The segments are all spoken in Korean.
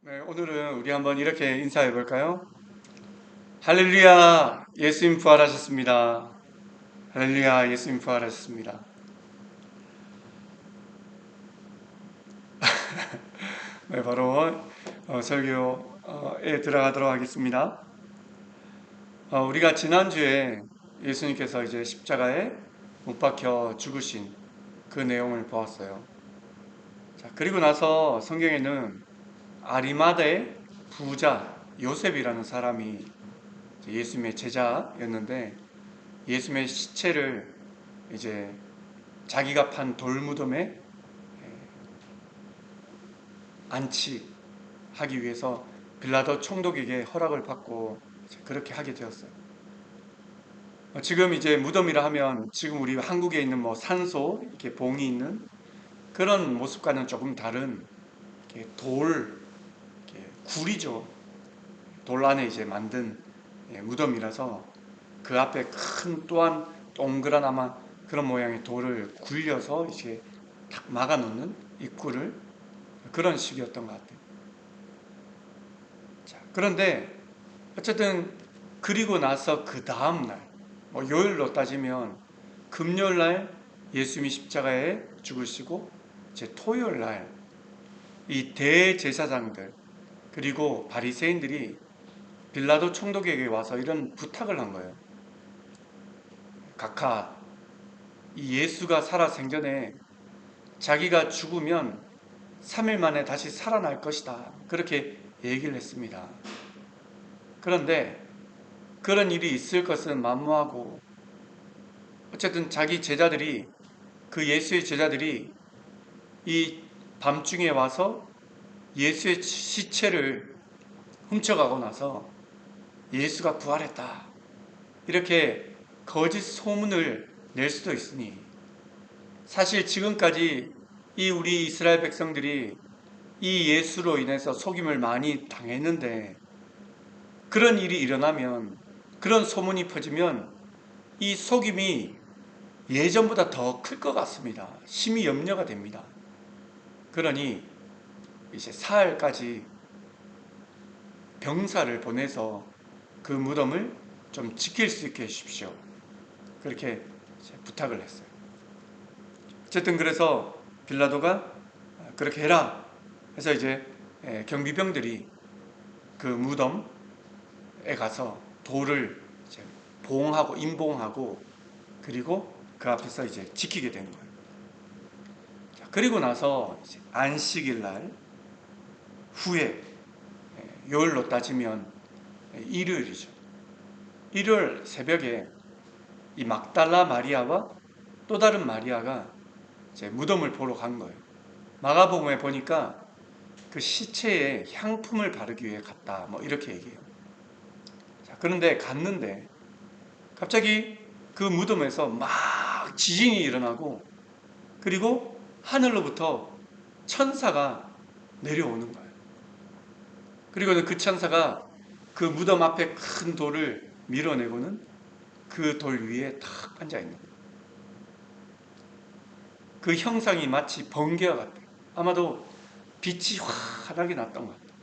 네, 오늘은 우리 한번 이렇게 인사해 볼까요? 할렐루야, 예수님 부활하셨습니다. 할렐루야, 예수님 부활하셨습니다. 네, 바로 설교에 들어가도록 하겠습니다. 우리가 지난주에 예수님께서 이제 십자가에 못 박혀 죽으신 그 내용을 보았어요. 자, 그리고 나서 성경에는 아리마다의 부자 요셉이라는 사람이 예수님의 제자였는데 예수님의 시체를 이제 자기가 판 돌무덤에 안치하기 위해서 빌라도 총독에게 허락을 받고 그렇게 하게 되었어요. 지금 이제 무덤이라 하면 지금 우리 한국에 있는 뭐 산소 이렇게 봉이 있는 그런 모습과는 조금 다른 이렇게 이렇게 굴이죠. 돌 안에 이제 만든 무덤이라서 그 앞에 큰 또한 동그란 아마 그런 모양의 돌을 굴려서 이제 탁 막아 놓는 입구를 그런 식이었던 것 같아요. 자, 그런데 어쨌든 그리고 나서 그 다음날 뭐 요일로 따지면 금요일날 예수님이 십자가에 죽으시고 이제 토요일날 이 대제사장들 그리고 바리새인들이 빌라도 총독에게 와서 이런 부탁을 한 거예요. 각하, 이 예수가 살아 생전에 자기가 죽으면 3일 만에 다시 살아날 것이다. 그렇게 얘기를 했습니다. 그런데 그런 일이 있을 것은 만무하고 어쨌든 자기 제자들이 그 예수의 제자들이 이 밤중에 와서 예수의 시체를 훔쳐가고 나서 예수가 부활했다. 이렇게 거짓 소문을 낼 수도 있으니 사실 지금까지 이 우리 이스라엘 백성들이 이 예수로 인해서 속임을 많이 당했는데 그런 일이 일어나면 그런 소문이 퍼지면 이 속임이 예전보다 더 클 것 같습니다. 심히 염려가 됩니다. 그러니 이제 사흘까지 병사를 보내서 그 무덤을 좀 지킬 수 있게 해주십시오. 그렇게 부탁을 했어요. 어쨌든 그래서 빌라도가 그렇게 해라 해서 이제 경비병들이 그 무덤에 가서 돌을 이제 봉하고 임봉하고 그리고 그 앞에서 이제 지키게 된 거예요. 그리고 나서 안식일 날 후에 요일로 따지면 일요일이죠. 일요일 새벽에 이 막달라 마리아와 또 다른 마리아가 이제 무덤을 보러 간 거예요. 마가복음에 보니까 그 시체에 향품을 바르기 위해 갔다. 뭐 이렇게 얘기해요. 자, 그런데 갔는데 갑자기 그 무덤에서 막 지진이 일어나고 그리고 하늘로부터 천사가 내려오는 거예요. 그리고는 그 천사가 그 무덤 앞에 큰 돌을 밀어내고는 그 돌 위에 탁 앉아 있는 거예요. 그 형상이 마치 번개와 같아요. 아마도 빛이 환하게 났던 것 같아요.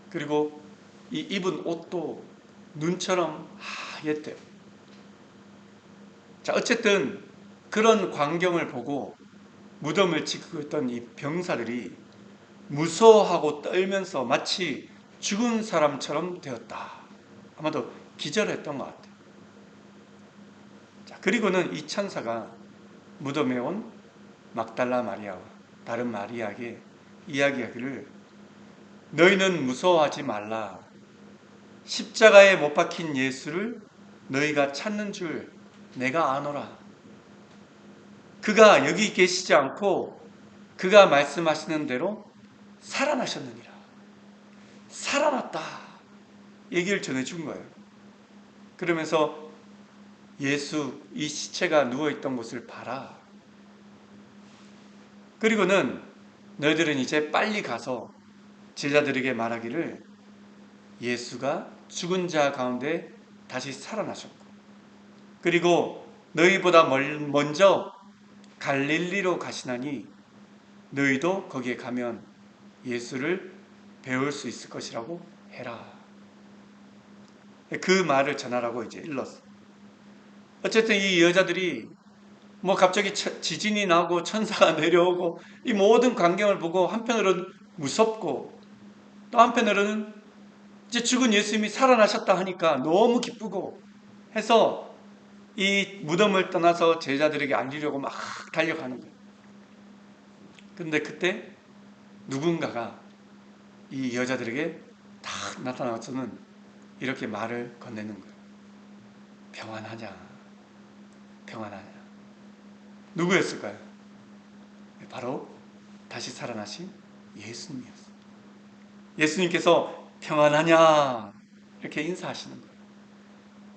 그리고 이 입은 옷도 눈처럼 하얗대요. 자, 어쨌든 그런 광경을 보고 무덤을 지키고 있던 이 병사들이 무서워하고 떨면서 마치 죽은 사람처럼 되었다. 아마도 기절했던 것 같아요. 자, 그리고는 이 천사가 무덤에 온 막달라 마리아와 다른 마리아에게 이야기하기를 너희는 무서워하지 말라. 십자가에 못 박힌 예수를 너희가 찾는 줄 내가 아노라. 그가 여기 계시지 않고 그가 말씀하시는 대로 살아나셨느니라. 살아났다. 얘기를 전해준 거예요. 그러면서 예수 이 시체가 누워있던 곳을 봐라. 그리고는 너희들은 이제 빨리 가서 제자들에게 말하기를 예수가 죽은 자 가운데 다시 살아나셨고 그리고 너희보다 먼저 갈릴리로 가시나니 너희도 거기에 가면 예수를 배울 수 있을 것이라고 해라. 그 말을 전하라고 이제 일렀어. 어쨌든 이 여자들이 뭐 갑자기 지진이 나고 천사가 내려오고 이 모든 광경을 보고 한편으로는 무섭고 또 한편으로는 이제 죽은 예수님이 살아나셨다 하니까 너무 기쁘고 해서 이 무덤을 떠나서 제자들에게 알리려고 막 달려가는 거예요. 그런데 그때 누군가가 이 여자들에게 딱 나타나서는 이렇게 말을 건네는 거예요. 평안하냐? 평안하냐? 누구였을까요? 바로 다시 살아나신 예수님이었어요. 예수님께서 평안하냐? 이렇게 인사하시는 거예요.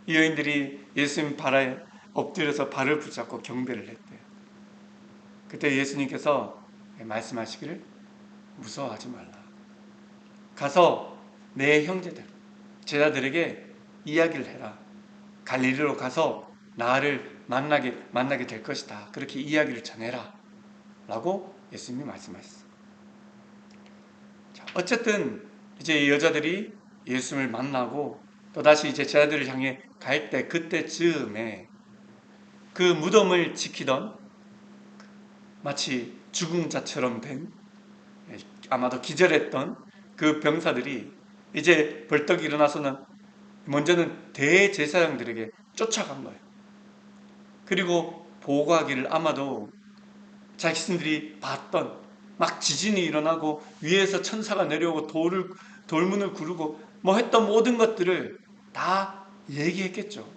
이 여인들이 예수님 발에 엎드려서 발을 붙잡고 경배를 했대요. 그때 예수님께서 말씀하시기를 무서워하지 말라. 가서 내 형제들, 제자들에게 이야기를 해라. 갈릴리로 가서 나를 만나게 될 것이다. 그렇게 이야기를 전해라. 라고 예수님이 말씀하셨어요. 어쨌든 이제 여자들이 예수님을 만나고 또다시 이제 제자들을 향해 갈 때 그때쯤에 그 무덤을 지키던 마치 죽은 자처럼 된 아마도 기절했던 그 병사들이 이제 벌떡 일어나서는 먼저는 대제사장들에게 쫓아간 거예요. 그리고 보고하기를 아마도 자신들이 봤던 막 지진이 일어나고 위에서 천사가 내려오고 돌문을 구르고 뭐 했던 모든 것들을 다 얘기했겠죠.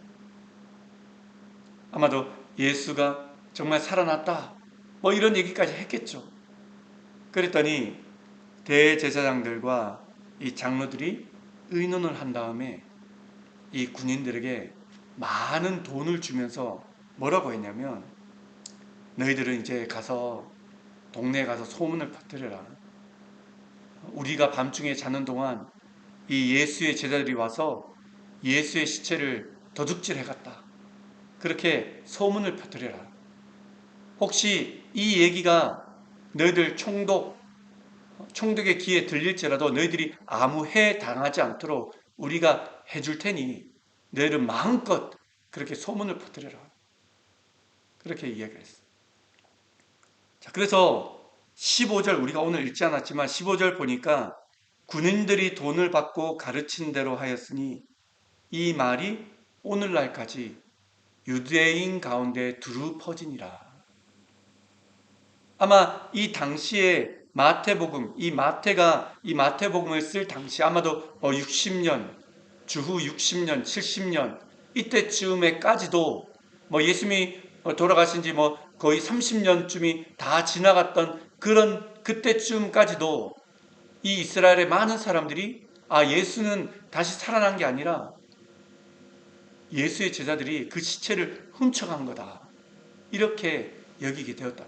아마도 예수가 정말 살아났다 뭐 이런 얘기까지 했겠죠. 그랬더니 대제사장들과 이 장로들이 의논을 한 다음에 이 군인들에게 많은 돈을 주면서 뭐라고 했냐면 너희들은 이제 가서 동네에 가서 소문을 퍼뜨려라. 우리가 밤중에 자는 동안 이 예수의 제자들이 와서 예수의 시체를 도둑질 해갔다. 그렇게 소문을 퍼뜨려라. 혹시 이 얘기가 너희들 총독의 귀에 들릴지라도 너희들이 아무 해 당하지 않도록 우리가 해줄 테니 너희들은 마음껏 그렇게 소문을 퍼뜨려라. 그렇게 이야기를 했어요. 자, 그래서 15절 우리가 오늘 읽지 않았지만 15절 보니까 군인들이 돈을 받고 가르친 대로 하였으니 이 말이 오늘날까지 유대인 가운데 두루 퍼지니라. 아마 이 당시에 마태복음, 이 마태가 이 마태복음을 쓸 당시 아마도 60년, 주후 60년, 70년 이때쯤에까지도 예수님이 돌아가신 지 거의 30년쯤이 다 지나갔던 그런 그때쯤까지도 이 이스라엘의 많은 사람들이 예수는 다시 살아난 게 아니라 예수의 제자들이 그 시체를 훔쳐간 거다. 이렇게 여기게 되었다.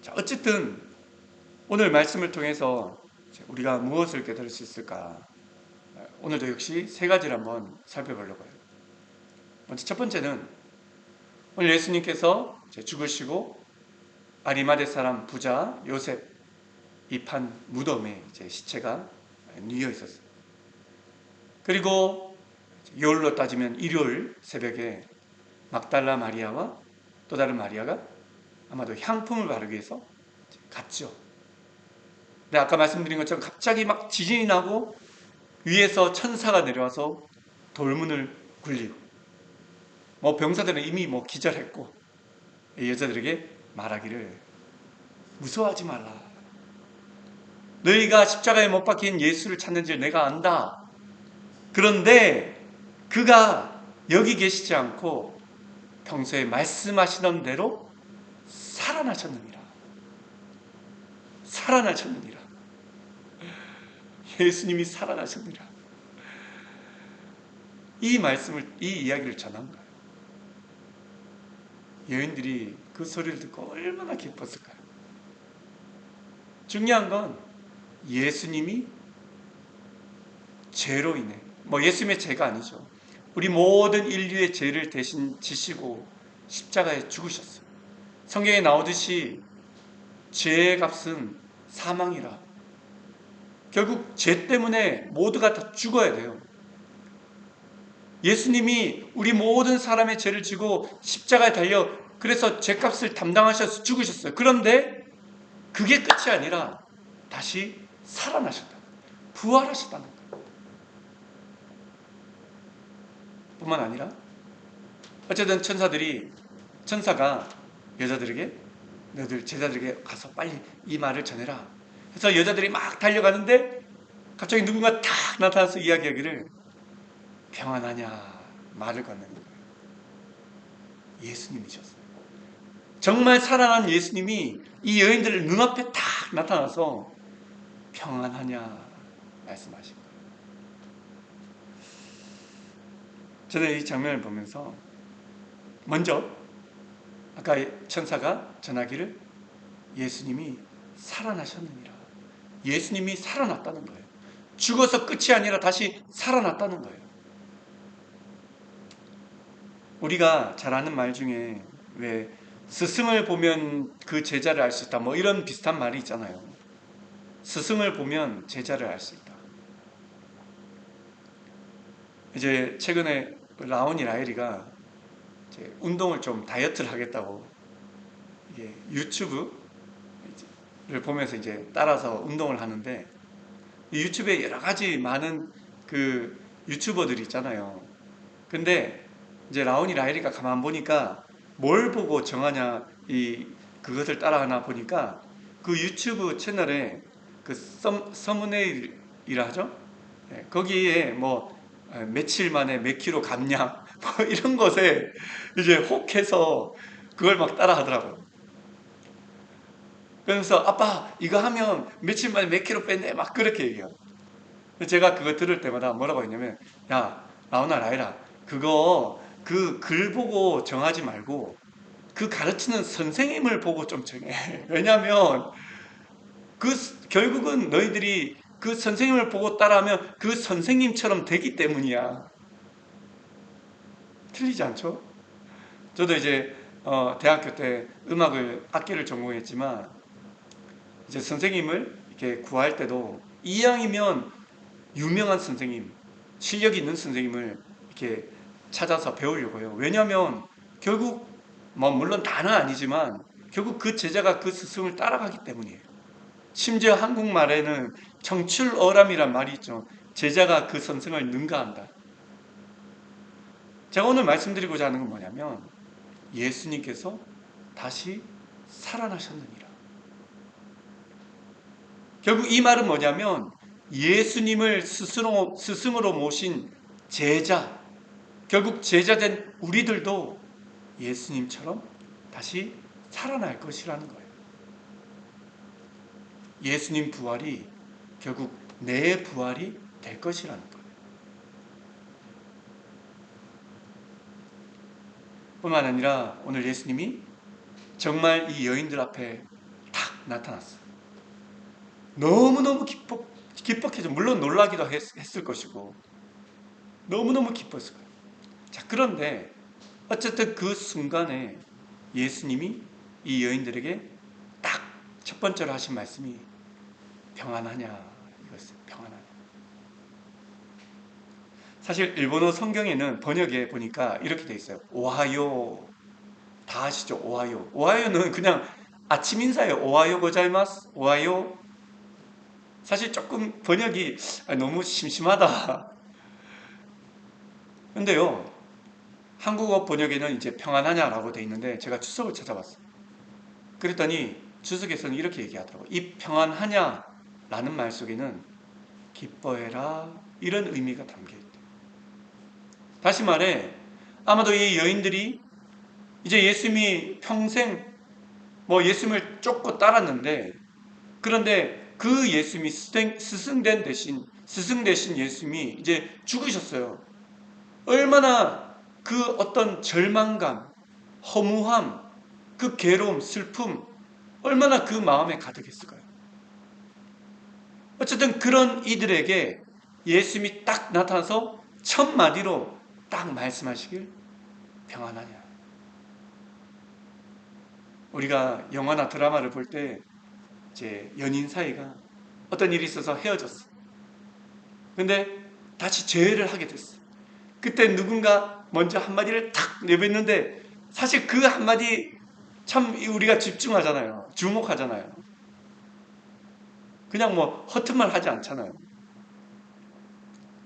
자, 어쨌든 오늘 말씀을 통해서 우리가 무엇을 깨달을 수 있을까? 오늘도 역시 세 가지를 한번 살펴보려고 해요. 먼저 첫 번째는 오늘 예수님께서 죽으시고 아리마대 사람 부자 요셉 이판 무덤에 시체가 뉘어 있었어요. 그리고 요일로 따지면 일요일 새벽에 막달라 마리아와 또 다른 마리아가 아마도 향품을 바르기 위해서 갔죠. 근데 아까 말씀드린 것처럼 갑자기 막 지진이 나고 위에서 천사가 내려와서 돌문을 굴리고 병사들은 이미 기절했고 여자들에게 말하기를 무서워하지 말라. 너희가 십자가에 못 박힌 예수를 찾는지 내가 안다. 그런데 그가 여기 계시지 않고 평소에 말씀하시던 대로 살아나셨느니라. 살아나셨느니라. 예수님이 살아나셨느니라. 이 말씀을, 이 이야기를 전한 거예요. 여인들이 그 소리를 듣고 얼마나 기뻤을까요? 중요한 건 예수님이 죄로 인해, 예수님의 죄가 아니죠. 우리 모든 인류의 죄를 대신 지시고 십자가에 죽으셨어요. 성경에 나오듯이 죄의 값은 사망이라. 결국 죄 때문에 모두가 다 죽어야 돼요. 예수님이 우리 모든 사람의 죄를 지고 십자가에 달려 그래서 죄값을 담당하셔서 죽으셨어요. 그런데 그게 끝이 아니라 다시 살아나셨다. 부활하셨다는 거예요. 뿐만 아니라 어쨌든 천사가 여자들에게 너희들 제자들에게 가서 빨리 이 말을 전해라. 그래서 여자들이 막 달려가는데 갑자기 누군가 탁 나타나서 이야기하기를 평안하냐 말을 건네는 거예요. 예수님이셨어요. 정말 살아난 예수님이 이 여인들 눈앞에 탁 나타나서 평안하냐 말씀하신 거예요. 저는 이 장면을 보면서 먼저 아까 천사가 전하기를 예수님이 살아나셨느니라. 예수님이 살아났다는 거예요. 죽어서 끝이 아니라 다시 살아났다는 거예요. 우리가 잘 아는 말 중에 왜 스승을 보면 그 제자를 알 수 있다 뭐 이런 비슷한 말이 있잖아요. 스승을 보면 제자를 알 수 있다. 이제 최근에 라온이 라엘이가 이제 운동을 좀 다이어트를 하겠다고 이게 유튜브를 보면서 이제 따라서 운동을 하는데 이 유튜브에 여러 가지 많은 그 유튜버들이 있잖아요. 근데 이제 라온이 라엘이가 가만 보니까 뭘 보고 정하냐 그것을 따라하나 보니까 그 유튜브 채널에 그 서문네일이라 하죠. 예, 거기에 뭐 며칠 만에 몇 킬로 감량 뭐 이런 것에 이제 혹해서 그걸 막 따라 하더라고요. 그러면서 아빠 이거 하면 며칠 만에 몇 킬로 뺐네 막 그렇게 얘기해요. 제가 그거 들을 때마다 뭐라고 했냐면 야 라온아 라이라 그거 그 글 보고 정하지 말고 그 가르치는 선생님을 보고 좀 정해. 왜냐하면 결국은 너희들이 그 선생님을 보고 따라하면 그 선생님처럼 되기 때문이야. 틀리지 않죠? 저도 이제 대학교 때 악기를 전공했지만 이제 선생님을 이렇게 구할 때도 이왕이면 유명한 선생님, 실력 있는 선생님을 이렇게 찾아서 배우려고 해요. 왜냐하면 결국 뭐 물론 다는 아니지만 결국 그 제자가 그 스승을 따라가기 때문이에요. 심지어 한국말에는 청출어람이란 말이 있죠. 제자가 그 선생을 능가한다. 제가 오늘 말씀드리고자 하는 건 뭐냐면 예수님께서 다시 살아나셨느니라. 결국 이 말은 뭐냐면 예수님을 스승으로 모신 제자, 결국 제자된 우리들도 예수님처럼 다시 살아날 것이라는 거예요. 예수님 부활이 결국 내 부활이 될 것이라는 거예요. 뿐만 아니라 오늘 예수님이 정말 이 여인들 앞에 탁 나타났어요. 너무너무 기뻤겠죠. 물론 놀라기도 했을 것이고 너무너무 기뻤을 거예요. 자, 그런데 어쨌든 그 순간에 예수님이 이 여인들에게 딱 첫 번째로 하신 말씀이 평안하냐 이거였어요. 평안하냐. 사실 일본어 성경에는 번역에 보니까 이렇게 돼 있어요. 오하요. 다 아시죠? 오하요. 오하요는 그냥 아침 인사예요. 오하요 고자이마스. 오하요. 사실 조금 번역이 너무 심심하다. 근데요. 한국어 번역에는 이제 평안하냐라고 돼 있는데 제가 주석을 찾아봤어요. 그랬더니 주석에서는 이렇게 얘기하더라고요. 이 평안하냐라는 말 속에는 기뻐해라 이런 의미가 담겨 있대요. 다시 말해 아마도 이 여인들이 이제 예수님이 평생 뭐 예수님을 쫓고 따랐는데 그런데 그 예수님이 스승 대신 예수님이 이제 죽으셨어요. 얼마나 그 어떤 절망감, 허무함, 그 괴로움, 슬픔 얼마나 그 마음에 가득했을까요? 어쨌든 그런 이들에게 예수님이 딱 나타나서 첫 마디로 딱 말씀하시길 평안하냐. 우리가 영화나 드라마를 볼 때 이제 연인 사이가 어떤 일이 있어서 헤어졌어. 근데 다시 재회를 하게 됐어. 그때 누군가 먼저 한마디를 탁 내뱉는데 사실 그 한마디 참 우리가 집중하잖아요. 주목하잖아요. 그냥 뭐 허튼 말 하지 않잖아요.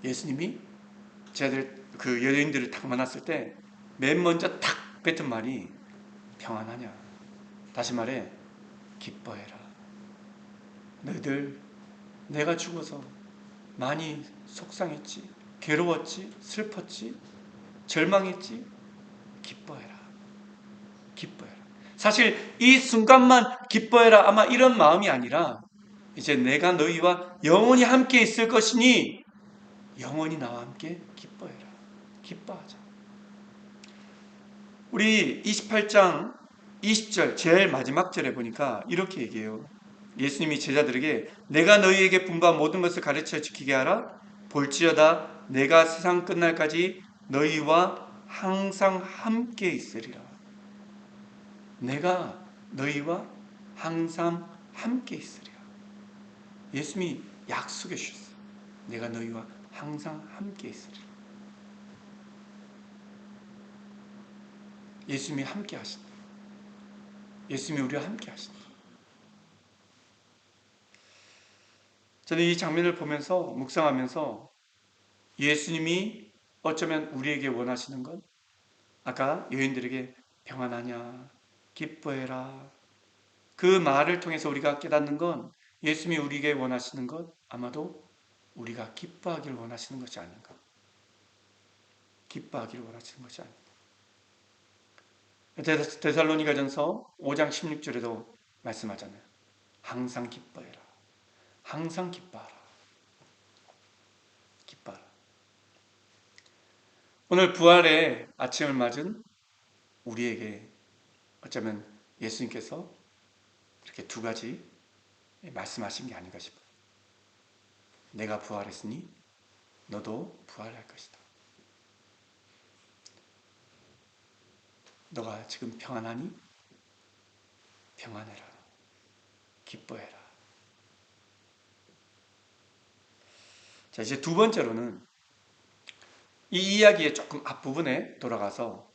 예수님이 제들 그 여인들을 탁 만났을 때 맨 먼저 탁 뱉은 말이 평안하냐. 다시 말해 기뻐해라. 너희들 내가 죽어서 많이 속상했지, 괴로웠지, 슬펐지, 절망했지. 기뻐해라. 기뻐해라. 사실 이 순간만 기뻐해라 아마 이런 마음이 아니라 이제 내가 너희와 영원히 함께 있을 것이니 영원히 나와 함께 기뻐해라. 기뻐하자. 우리 28장 20절 제일 마지막 절에 보니까 이렇게 얘기해요. 예수님이 제자들에게 내가 너희에게 분부한 모든 것을 가르쳐 지키게 하라. 볼지어다 내가 세상 끝날까지 너희와 항상 함께 있으리라. 내가 너희와 항상 함께 있으리라. 예수님이 약속해 주셨어요. 내가 너희와 항상 함께 있으리라. 예수님이 함께 하신다. 예수님이 우리와 함께 하신다. 저는 이 장면을 보면서 묵상하면서 예수님이 어쩌면 우리에게 원하시는 건 아까 여인들에게 평안하냐 기뻐해라 그 말을 통해서 우리가 깨닫는 건 예수님이 우리에게 원하시는 것 아마도 우리가 기뻐하기를 원하시는 것이 아닌가. 기뻐하기를 원하시는 것이 아닌가. 데살로니가전서 5장 16절에도 말씀하잖아요. 항상 기뻐해라. 항상 기뻐하라. 기뻐하라. 오늘 부활의 아침을 맞은 우리에게 어쩌면 예수님께서 이렇게 두 가지 말씀하신 게 아닌가 싶어요. 내가 부활했으니 너도 부활할 것이다. 너가 지금 평안하니? 평안해라. 기뻐해라. 자, 이제 두 번째로는 이 이야기의 조금 앞부분에 돌아가서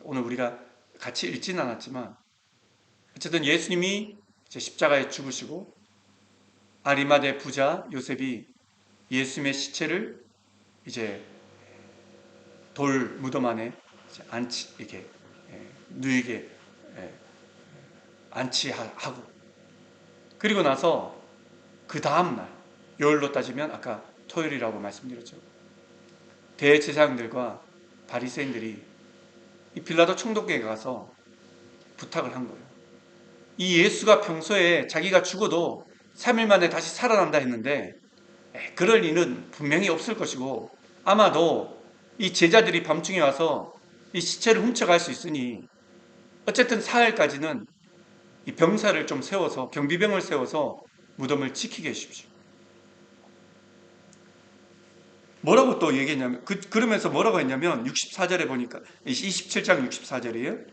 오늘 우리가 같이 읽지는 않았지만 어쨌든 예수님이 이제 십자가에 죽으시고 아리마대 부자 요셉이 예수님의 시체를 이제 돌 무덤 안에 이렇게 누이게 안치하고 그리고 나서 그 다음날 요일로 따지면 아까 토요일이라고 말씀드렸죠. 대제사장들과 바리새인들이 이 빌라도 총독에게 가서 부탁을 한 거예요. 이 예수가 평소에 자기가 죽어도 3일 만에 다시 살아난다 했는데 그럴 리는 분명히 없을 것이고 아마도 이 제자들이 밤중에 와서 이 시체를 훔쳐갈 수 있으니 어쨌든 사흘까지는 이 병사를 좀 세워서 경비병을 세워서 무덤을 지키게 해주십시오. 뭐라고 또 얘기했냐면 그러면서 뭐라고 했냐면 64절에 보니까 27장 64절이에요.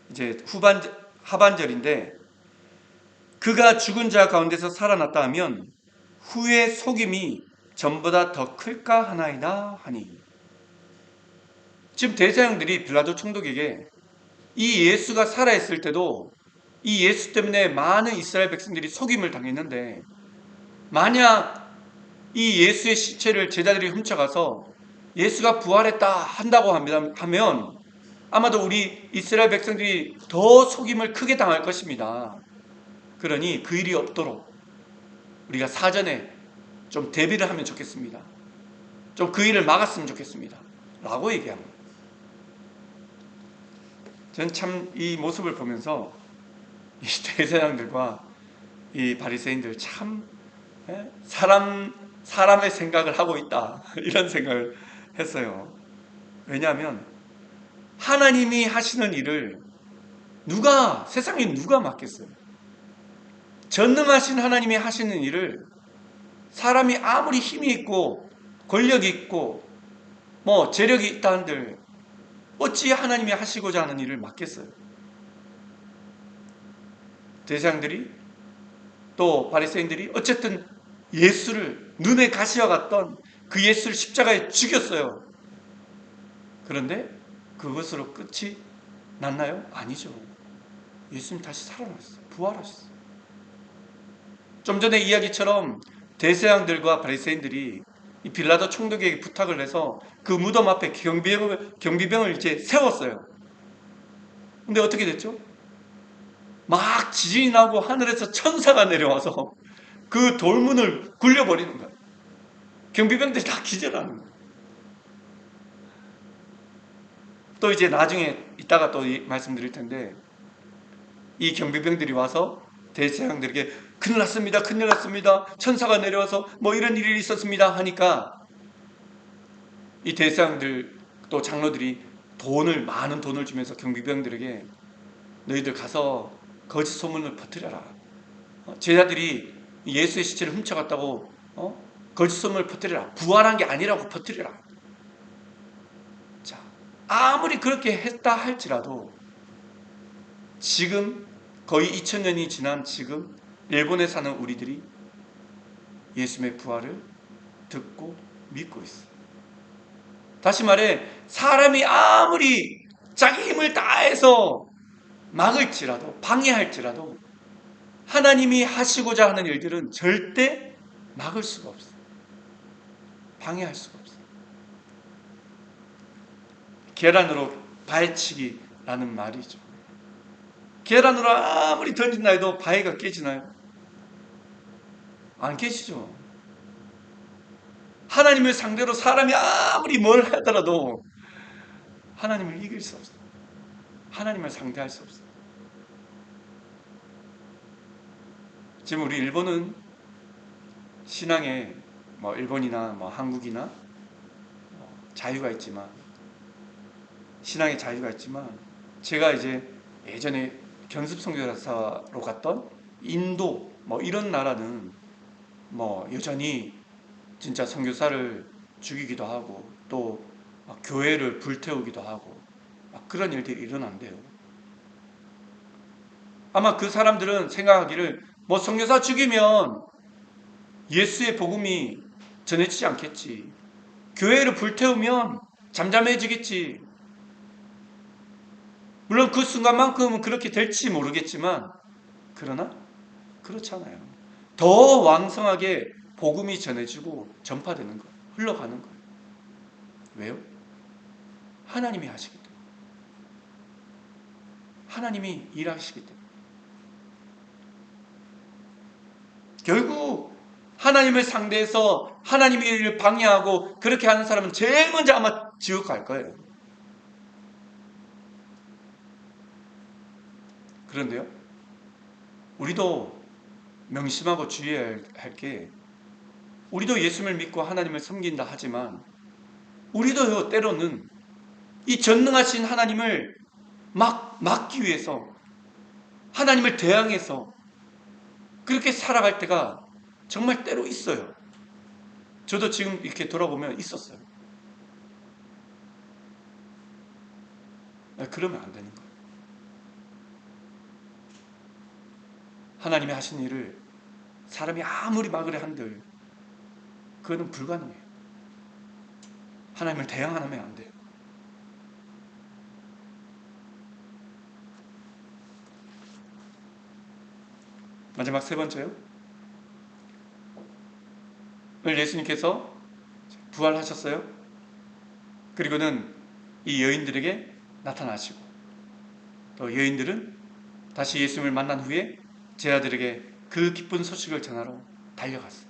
이제 하반절인데 그가 죽은 자 가운데서 살아났다 하면 후의 속임이 전보다 더 클까 하나이다 하니 지금 대제사장들이 빌라도 총독에게 이 예수가 살아있을 때도 이 예수 때문에 많은 이스라엘 백성들이 속임을 당했는데 만약 이 예수의 시체를 제자들이 훔쳐가서 예수가 부활했다 한다고 하면 아마도 우리 이스라엘 백성들이 더 속임을 크게 당할 것입니다. 그러니 그 일이 없도록 우리가 사전에 좀 대비를 하면 좋겠습니다. 좀 그 일을 막았으면 좋겠습니다. 라고 얘기합니다. 저는 참 이 모습을 보면서 이 대제사장들과 이 바리새인들 참 사람의 생각을 하고 있다 이런 생각을 했어요. 왜냐하면 하나님이 하시는 일을 세상에 누가 맡겠어요? 전능하신 하나님이 하시는 일을 사람이 아무리 힘이 있고 권력이 있고 뭐 재력이 있다 한들 어찌 하나님이 하시고자 하는 일을 맡겠어요? 대장들이 또 바리새인들이 어쨌든 예수를 눈에 가시와 같던 그 예수를 십자가에 죽였어요. 그런데 그것으로 끝이 났나요? 아니죠. 예수님 다시 살아났어요. 부활하셨어요. 좀 전에 이야기처럼 대제사장들과 바리새인들이 이 빌라도 총독에게 부탁을 해서 그 무덤 앞에 경비병을 이제 세웠어요. 근데 어떻게 됐죠? 막 지진이 나고 하늘에서 천사가 내려와서 그 돌문을 굴려버리는 거예요. 경비병들이 다 기절하는 거예요. 또 이제 나중에 이따가 또 말씀드릴 텐데 이 경비병들이 와서 대제사장들에게 큰일 났습니다. 큰일 났습니다. 천사가 내려와서 뭐 이런 일이 있었습니다 하니까 이 대제사장들 또 장로들이 많은 돈을 주면서 경비병들에게 너희들 가서 거짓 소문을 퍼뜨려라. 제자들이 예수의 시체를 훔쳐갔다고 거짓 소문을 퍼뜨려라. 부활한 게 아니라고 퍼뜨려라. 자, 아무리 그렇게 했다 할지라도 지금 거의 2000년이 지난 지금 일본에 사는 우리들이 예수님의 부활을 듣고 믿고 있어요. 다시 말해 사람이 아무리 자기 힘을 다해서 막을지라도 방해할지라도 하나님이 하시고자 하는 일들은 절대 막을 수가 없어요. 방해할 수가 없어요. 계란으로 바위치기라는 말이죠. 계란으로 아무리 던진다 해도 바위가 깨지나요? 안 깨지죠. 하나님을 상대로 사람이 아무리 뭘 하더라도 하나님을 이길 수 없어요. 하나님을 상대할 수 없어요. 지금 우리 일본은 신앙에 일본이나 한국이나 자유가 있지만 신앙의 자유가 있지만 제가 이제 예전에 견습 선교사로 갔던 인도 이런 나라는 여전히 진짜 선교사를 죽이기도 하고 또 교회를 불태우기도 하고 그런 일들이 일어난대요. 아마 그 사람들은 선교사 죽이면 예수의 복음이 전해지지 않겠지. 교회를 불태우면 잠잠해지겠지. 물론 그 순간만큼은 그렇게 될지 모르겠지만 그러나 그렇지 않아요. 더 왕성하게 복음이 전해지고 전파되는 거예요. 흘러가는 거예요. 왜요? 하나님이 하시기 때문에. 하나님이 일하시기 때문에. 결국 하나님을 상대해서 하나님의 일을 방해하고 그렇게 하는 사람은 제일 먼저 아마 지옥 갈 거예요. 그런데요, 우리도 명심하고 주의해야 할 게 우리도 예수님을 믿고 하나님을 섬긴다 하지만 우리도 때로는 이 전능하신 하나님을 막기 위해서 하나님을 대항해서 그렇게 살아갈 때가 정말 때로 있어요. 저도 지금 이렇게 돌아보면 있었어요. 그러면 안 되는 거예요. 하나님이 하신 일을 사람이 아무리 막으려 한들 그거는 불가능해요. 하나님을 대항하면 안 돼요. 마지막 세 번째요. 오늘 예수님께서 부활하셨어요. 그리고는 이 여인들에게 나타나시고 또 여인들은 다시 예수님을 만난 후에 제자들에게 그 기쁜 소식을 전하러 달려갔어요.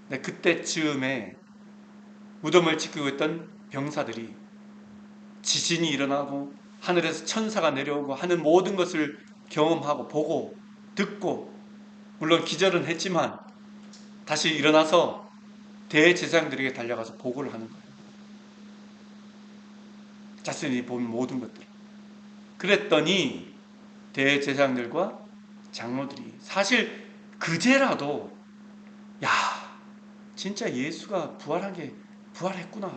근데 그때쯤에 무덤을 지키고 있던 병사들이 지진이 일어나고 하늘에서 천사가 내려오고 하는 모든 것을 경험하고 보고 듣고 물론 기절은 했지만 다시 일어나서 대제사장들에게 달려가서 보고를 하는 거예요. 자신이 본 모든 것들. 그랬더니 대제사장들과 장로들이 사실 그제라도 야 진짜 예수가 부활했구나.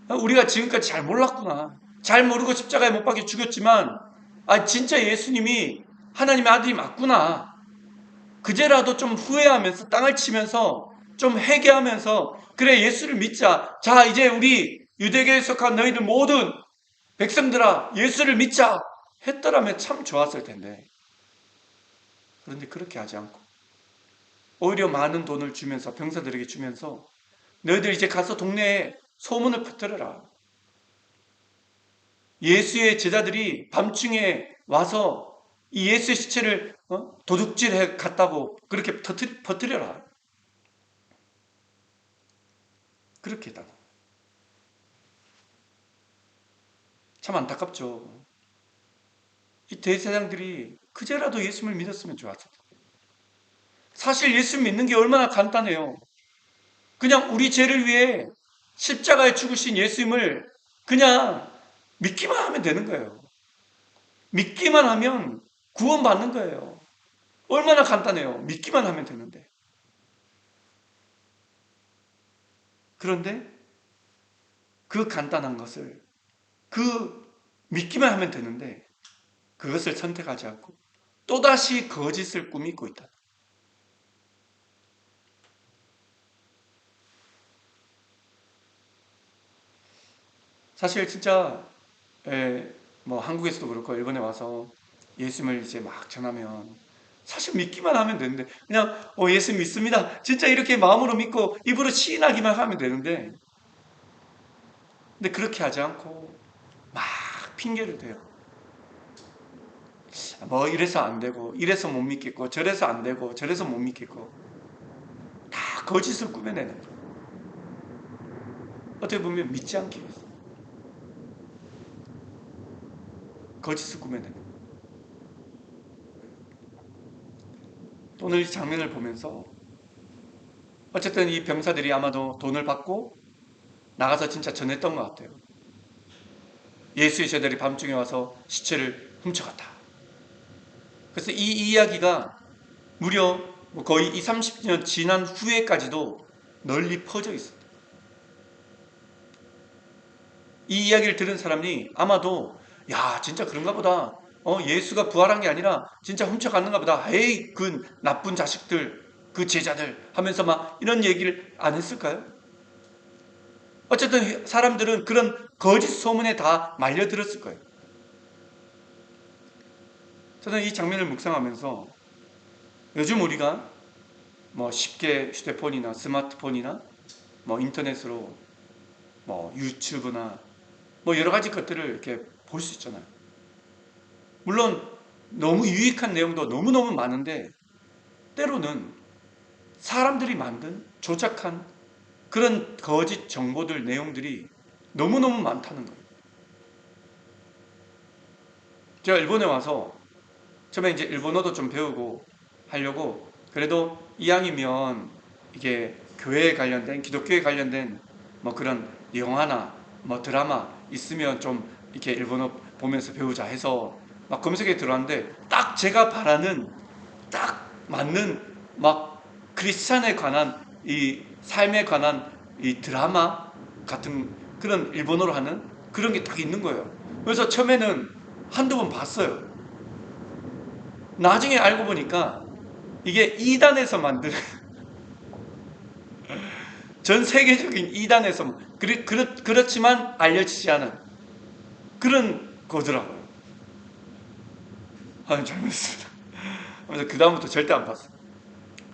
우리가 지금까지 잘 몰랐구나. 잘 모르고 십자가에 못 박혀 죽였지만 진짜 예수님이 하나님의 아들이 맞구나. 그제라도 좀 후회하면서 땅을 치면서 좀 회개하면서 그래 예수를 믿자. 자 이제 우리 유대교에 속한 너희들 모든 백성들아 예수를 믿자 했더라면 참 좋았을 텐데 그런데 그렇게 하지 않고 오히려 많은 돈을 주면서 병사들에게 주면서 너희들 이제 가서 동네에 소문을 퍼뜨려라. 예수의 제자들이 밤중에 와서 이 예수의 시체를 도둑질해 갔다고 그렇게 퍼뜨려라. 그렇게 했다. 참 안타깝죠. 이 대제사장들이 그제라도 예수를 믿었으면 좋았을 텐데. 사실 예수 믿는 게 얼마나 간단해요. 그냥 우리 죄를 위해 십자가에 죽으신 예수님을 그냥 믿기만 하면 되는 거예요. 믿기만 하면 구원받는 거예요. 얼마나 간단해요. 믿기만 하면 되는데. 그런데 그 간단한 것을 그 믿기만 하면 되는데 그것을 선택하지 않고 또다시 거짓을 꾸미고 있다. 사실 진짜 뭐 한국에서도 그렇고 일본에 와서 예수님을 이제 막 전하면 사실 믿기만 하면 되는데 그냥 예수 믿습니다. 진짜 이렇게 마음으로 믿고 입으로 시인하기만 하면 되는데 근데 그렇게 하지 않고 막 핑계를 대요. 뭐 이래서 안 되고 이래서 못 믿겠고 저래서 안 되고 저래서 못 믿겠고 다 거짓을 꾸며내는 거예요. 어떻게 보면 믿지 않기 위해서 거짓을 꾸며내는 거예요. 오늘 이 장면을 보면서 어쨌든 이 병사들이 아마도 돈을 받고 나가서 진짜 전했던 것 같아요. 예수의 제자들이 밤중에 와서 시체를 훔쳐갔다. 그래서 이 이야기가 무려 거의 20, 30년 지난 후에까지도 널리 퍼져 있어요. 이 이야기를 들은 사람이 아마도 야 진짜 그런가 보다. 예수가 부활한 게 아니라 진짜 훔쳐갔는가 보다. 에이 그 나쁜 자식들 그 제자들 하면서 막 이런 얘기를 안 했을까요? 어쨌든 사람들은 그런 거짓 소문에 다 말려들었을 거예요. 저는 이 장면을 묵상하면서 요즘 우리가 뭐 쉽게 휴대폰이나 스마트폰이나 뭐 인터넷으로 뭐 유튜브나 뭐 여러 가지 것들을 이렇게 볼 수 있잖아요. 물론 너무 유익한 내용도 너무너무 많은데 때로는 사람들이 만든 조작한 그런 거짓 정보들 내용들이 너무너무 많다는 거예요. 제가 일본에 와서 처음에 이제 일본어도 좀 배우고 하려고 그래도 이왕이면 이게 교회에 관련된 기독교에 관련된 뭐 그런 영화나 뭐 드라마 있으면 좀 이렇게 일본어 보면서 배우자 해서 막 검색에 들어왔는데 딱 제가 바라는 딱 맞는 막 크리스찬에 관한 이 삶에 관한 이 드라마 같은 그런 일본어로 하는 그런 게 딱 있는 거예요. 그래서 처음에는 한두 번 봤어요. 나중에 알고 보니까 이게 이단에서 만든 전 세계적인 이단에서 그렇지만 알려지지 않은 그런 거더라고요. 아, 잘못했습니다. 그래서 그 다음부터 절대 안 봤어요.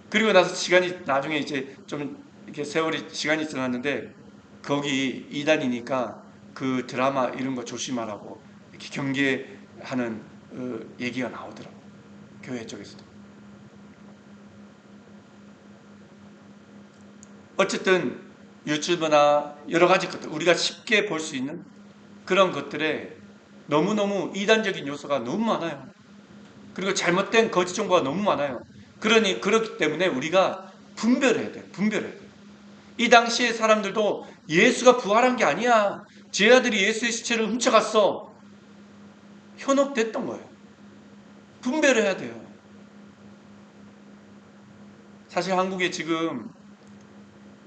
그리고 나서 시간이 나중에 이제 좀 이렇게 세월이 시간이 지났는데 거기 이단이니까 그 드라마 이런 거 조심하라고 이렇게 경계하는 얘기가 나오더라고요. 교회 쪽에서도. 어쨌든 유튜브나 여러 가지 것들 우리가 쉽게 볼 수 있는 그런 것들에 너무너무 이단적인 요소가 너무 많아요. 그리고 잘못된 거짓 정보가 너무 많아요. 그렇기 때문에 우리가 분별해야 돼. 분별해야 돼. 이 당시에 사람들도 예수가 부활한 게 아니야. 제 아들이 예수의 시체를 훔쳐갔어. 현혹됐던 거예요. 분별해야 돼요. 사실 한국에 지금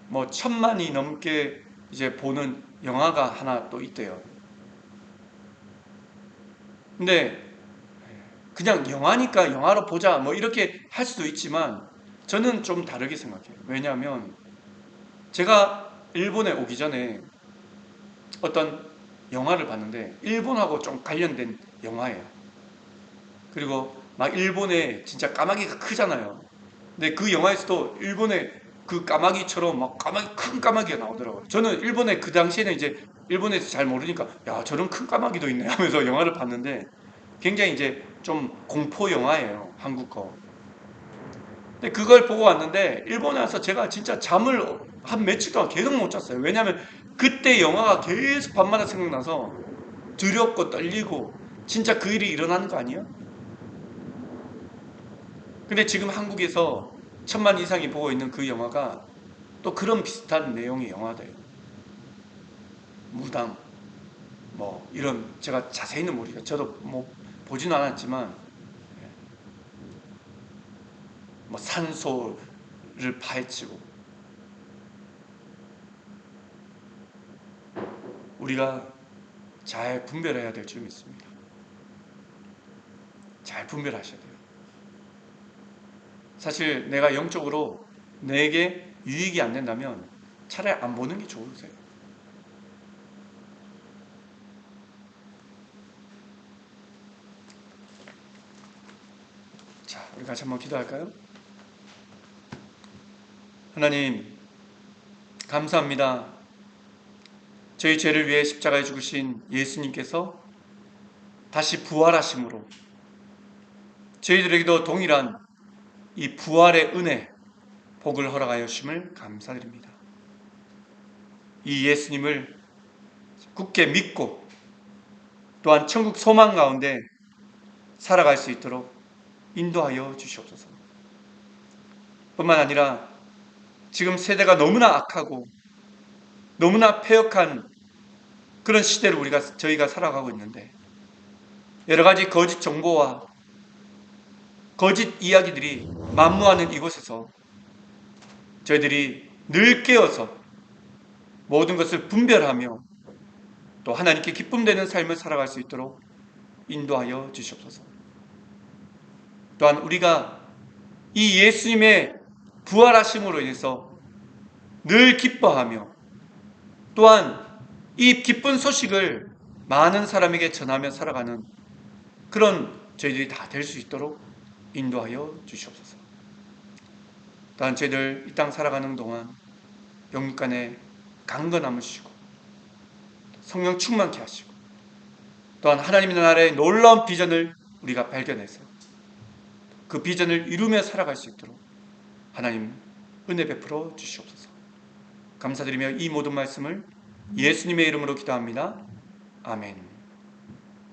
뭐 1,000만이 넘게 이제 보는 영화가 하나 또 있대요. 근데 그냥 영화니까 영화로 보자 뭐 이렇게 할 수도 있지만 저는 좀 다르게 생각해요. 왜냐하면 제가 일본에 오기 전에 어떤 영화를 봤는데 일본하고 좀 관련된 영화예요. 그리고 막 일본에 진짜 까마귀가 크잖아요. 근데 그 영화에서도 일본의 그 까마귀처럼 막 큰 까마귀가 나오더라고요. 저는 일본에 그 당시에는 이제 일본에서 잘 모르니까 야 저런 큰 까마귀도 있네 하면서 영화를 봤는데 굉장히 이제 좀 공포 영화예요. 한국 거. 근데 그걸 보고 왔는데 일본에 와서 제가 진짜 잠을 한 며칠 동안 계속 못 잤어요. 왜냐하면 그때 영화가 계속 밤마다 생각나서 두렵고 떨리고 진짜 그 일이 일어나는 거 아니에요? 근데 지금 한국에서 1,000만 이상이 보고 있는 그 영화가 또 그런 비슷한 내용의 영화돼요. 무당 뭐 이런 제가 자세히는 모르겠어요. 저도 뭐 보지는 않았지만 뭐 산소를 파헤치고 우리가 잘 분별해야 될 점이 있습니다. 잘 분별하셔야 돼요. 사실 내가 영적으로 내게 유익이 안 된다면 차라리 안 보는 게 좋으세요. 자, 우리 같이 한번 기도할까요? 하나님, 감사합니다. 저희 죄를 위해 십자가에 죽으신 예수님께서 다시 부활하심으로 저희들에게도 동일한 이 부활의 은혜, 복을 허락하여 주심을 감사드립니다. 이 예수님을 굳게 믿고 또한 천국 소망 가운데 살아갈 수 있도록 인도하여 주시옵소서. 뿐만 아니라 지금 세대가 너무나 악하고 너무나 패역한 그런 시대를 저희가 살아가고 있는데 여러 가지 거짓 정보와 거짓 이야기들이 만무하는 이곳에서 저희들이 늘 깨어서 모든 것을 분별하며 또 하나님께 기쁨되는 삶을 살아갈 수 있도록 인도하여 주시옵소서. 또한 우리가 이 예수님의 부활하심으로 인해서 늘 기뻐하며 또한 이 기쁜 소식을 많은 사람에게 전하며 살아가는 그런 저희들이 다 될 수 있도록 인도하여 주시옵소서. 또한 저희들 이 땅 살아가는 동안 영육간에 강건함을 주시고 성령 충만케 하시고 또한 하나님의 나라의 놀라운 비전을 우리가 발견해서 그 비전을 이루며 살아갈 수 있도록 하나님 은혜 베풀어 주시옵소서. 감사드리며 이 모든 말씀을 예수님의 이름으로 기도합니다. 아멘.